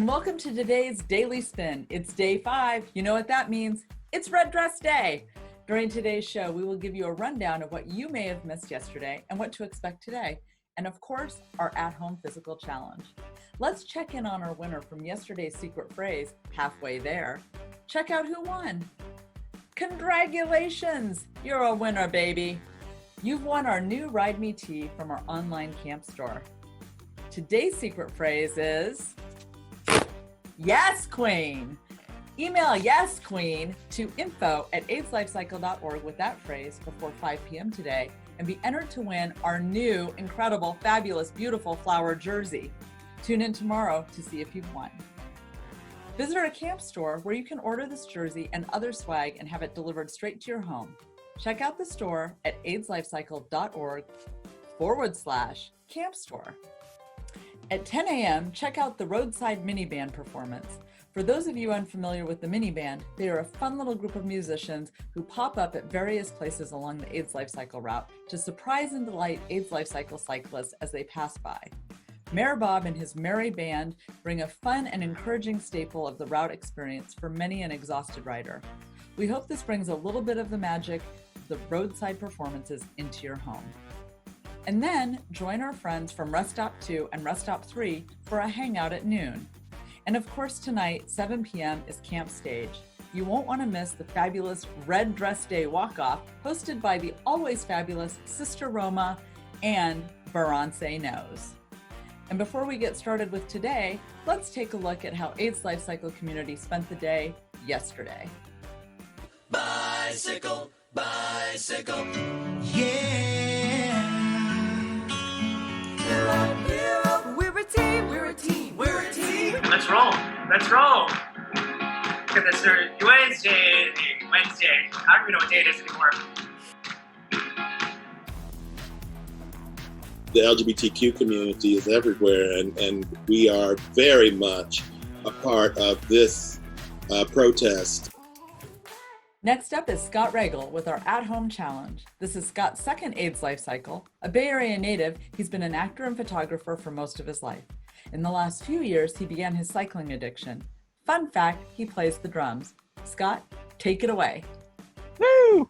and welcome to today's Daily Spin. It's day 5. You know what that means? It's Red Dress Day. During today's show, we will give you a rundown of what you may have missed yesterday and what to expect today. And of course, our at-home physical challenge. Let's check in on our winner from yesterday's secret phrase, halfway there. Check out who won. Congratulations! You're a winner, baby. You've won our new Ride Me tee from our online camp store. Today's secret phrase is, Yes, Queen. Email Yes, Queen to info@AIDSLifeCycle.org with that phrase before 5 p.m. today and be entered to win our new, incredible, fabulous, beautiful flower jersey. Tune in tomorrow to see if you've won. Visit our camp store where you can order this jersey and other swag and have it delivered straight to your home. Check out the store at AIDSLifeCycle.org/camp store. At 10 a.m., check out the Roadside Mini Band performance. For those of you unfamiliar with the Mini Band, they are a fun little group of musicians who pop up at various places along the AIDS Life Cycle route to surprise and delight AIDS Life Cycle cyclists as they pass by. Mayor Bob and his merry band bring a fun and encouraging staple of the route experience for many an exhausted rider. We hope this brings a little bit of the magic of the roadside performances into your home. And then join our friends from Rest Stop 2 and Rest Stop 3 for a hangout at noon. And of course tonight, 7 p.m. is Camp Stage. You won't want to miss the fabulous Red Dress Day walk-off hosted by the always fabulous Sister Roma and Barance Knows. And before we get started with today, let's take a look at how AIDS Life Cycle community spent the day yesterday. Bicycle, bicycle, yeah. We're a team, we're a team, we're a team. Let's roll. Look at this. Wednesday. I don't even know what day it is anymore. The LGBTQ community is everywhere, and we are very much a part of this protest. Next up is Scott Regal with our at-home challenge. This is Scott's second AIDS Life Cycle. A Bay Area native, he's been an actor and photographer for most of his life. In the last few years, he began his cycling addiction. Fun fact, he plays the drums. Scott, take it away. Woo!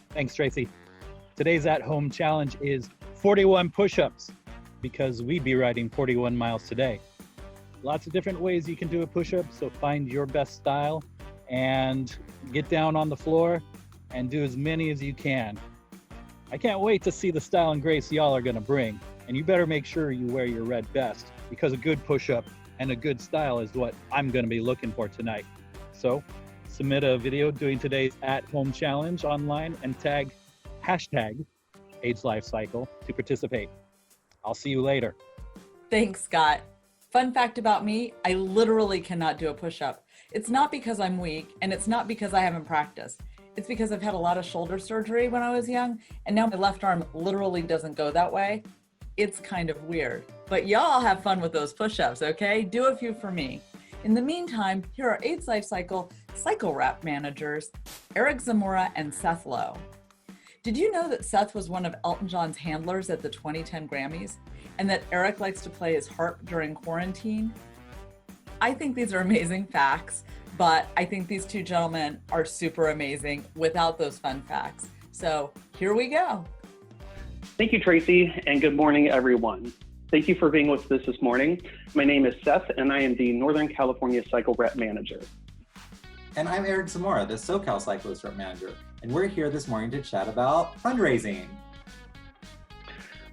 Thanks, Tracy. Today's at-home challenge is 41 push-ups because we'd be riding 41 miles today. Lots of different ways you can do a push-up, so find your best style and get down on the floor and do as many as you can. I can't wait to see the style and grace y'all are gonna bring, and you better make sure you wear your red vest because a good push-up and a good style is what I'm gonna be looking for tonight. So submit a video doing today's at-home challenge online and tag hashtag AIDS Life Cycle to participate. I'll see you later. Thanks, Scott. Fun fact about me, I literally cannot do a push-up. It's not because I'm weak, and it's not because I haven't practiced. It's because I've had a lot of shoulder surgery when I was young, and now my left arm literally doesn't go that way. It's kind of weird. But y'all have fun with those push-ups, okay? Do a few for me. In the meantime, here are AIDS Life Cycle cycle rep managers, Eric Zamora and Seth Lowe. Did you know that Seth was one of Elton John's handlers at the 2010 Grammys, and that Eric likes to play his harp during quarantine? I think these are amazing facts, but I think these two gentlemen are super amazing without those fun facts. So here we go. Thank you, Tracy, and good morning, everyone. Thank you for being with us this morning. My name is Seth, and I am the Northern California Cycle Rep Manager. And I'm Eric Zamora, the SoCal Cyclist Rep Manager, and we're here this morning to chat about fundraising.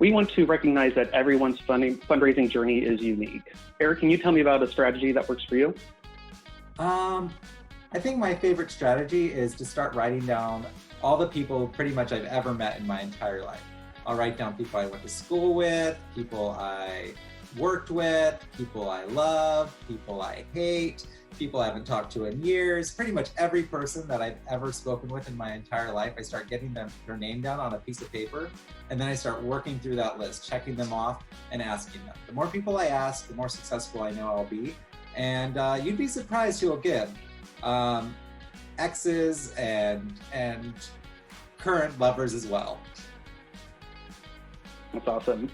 We want to recognize that everyone's fundraising journey is unique. Eric, can you tell me about a strategy that works for you? I think my favorite strategy is to start writing down all the people pretty much I've ever met in my entire life. I'll write down people I went to school with, people I worked with, people I love, people I hate, people I haven't talked to in years. Pretty much every person that I've ever spoken with in my entire life, I start getting their name down on a piece of paper, and then I start working through that list, checking them off and asking them. The more people I ask, the more successful I know I'll be. And you'd be surprised who will give. Exes and current lovers as well. That's awesome.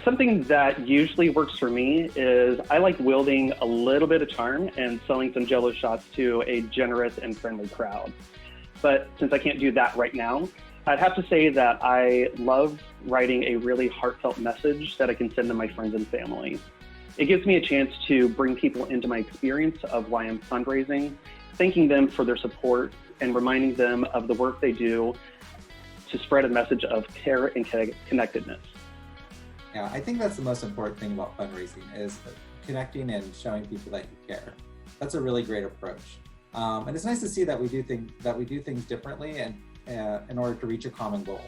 Something that usually works for me is I like wielding a little bit of charm and selling some Jello shots to a generous and friendly crowd. But since I can't do that right now, I'd have to say that I love writing a really heartfelt message that I can send to my friends and family. It gives me a chance to bring people into my experience of why I'm fundraising, thanking them for their support and reminding them of the work they do to spread a message of care and connectedness. Yeah, I think that's the most important thing about fundraising is connecting and showing people that you care. That's a really great approach. And it's nice to see that we do things differently and in order to reach a common goal.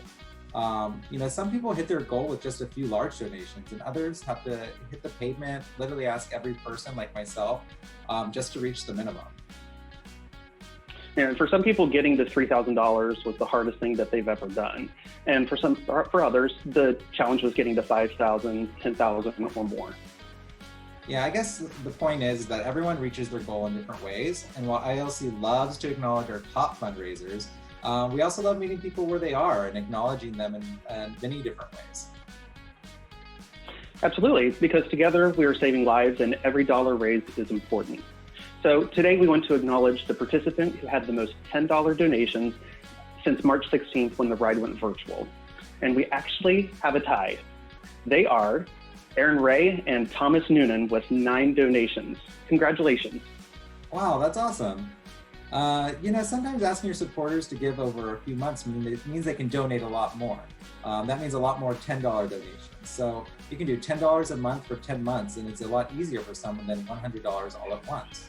Some people hit their goal with just a few large donations, and others have to hit the pavement, literally ask every person like myself, just to reach the minimum. And for some people, getting to $3,000 was the hardest thing that they've ever done. And for others, the challenge was getting to $5,000, $10,000 or more. Yeah, I guess the point is that everyone reaches their goal in different ways. And while ILC loves to acknowledge our top fundraisers, we also love meeting people where they are and acknowledging them in many different ways. Absolutely, because together we are saving lives and every dollar raised is important. So today we want to acknowledge the participant who had the most $10 donations since March 16th when the ride went virtual. And we actually have a tie. They are Aaron Ray and Thomas Noonan with 9 donations. Congratulations. Wow, that's awesome. Sometimes asking your supporters to give over a few months means they can donate a lot more. That means a lot more $10 donations. So you can do $10 a month for 10 months, and it's a lot easier for someone than $100 all at once.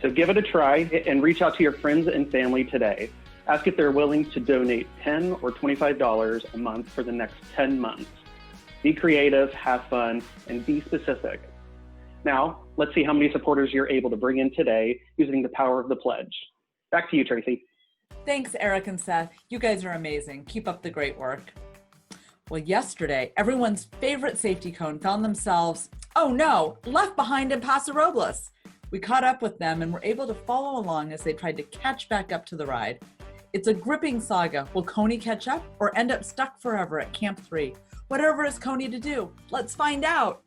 So give it a try and reach out to your friends and family today. Ask if they're willing to donate $10 or $25 a month for the next 10 months. Be creative, have fun, and be specific. Now, let's see how many supporters you're able to bring in today using the power of the pledge. Back to you, Tracy. Thanks, Eric and Seth. You guys are amazing. Keep up the great work. Well, yesterday, everyone's favorite safety cone found themselves, oh no, left behind in Paso Robles. We caught up with them and were able to follow along as they tried to catch back up to the ride. It's a gripping saga. Will Coney catch up or end up stuck forever at Camp 3? Whatever is Coney to do? Let's find out.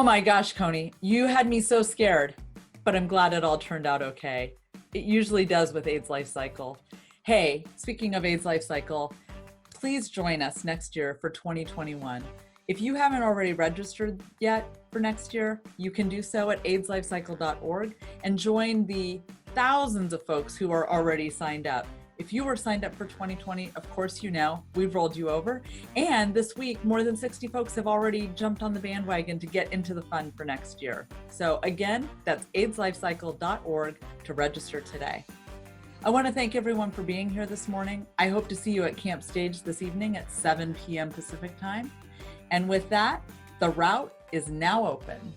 Oh my gosh, Coney, you had me so scared, but I'm glad it all turned out okay. It usually does with AIDS Life Cycle. Hey, speaking of AIDS Life Cycle, please join us next year for 2021. If you haven't already registered yet for next year, you can do so at aidslifecycle.org and join the thousands of folks who are already signed up. If you were signed up for 2020, of course you know, we've rolled you over. And this week, more than 60 folks have already jumped on the bandwagon to get into the fund for next year. So again, that's aidslifecycle.org to register today. I want to thank everyone for being here this morning. I hope to see you at Camp Stage this evening at 7 p.m. Pacific time. And with that, the route is now open.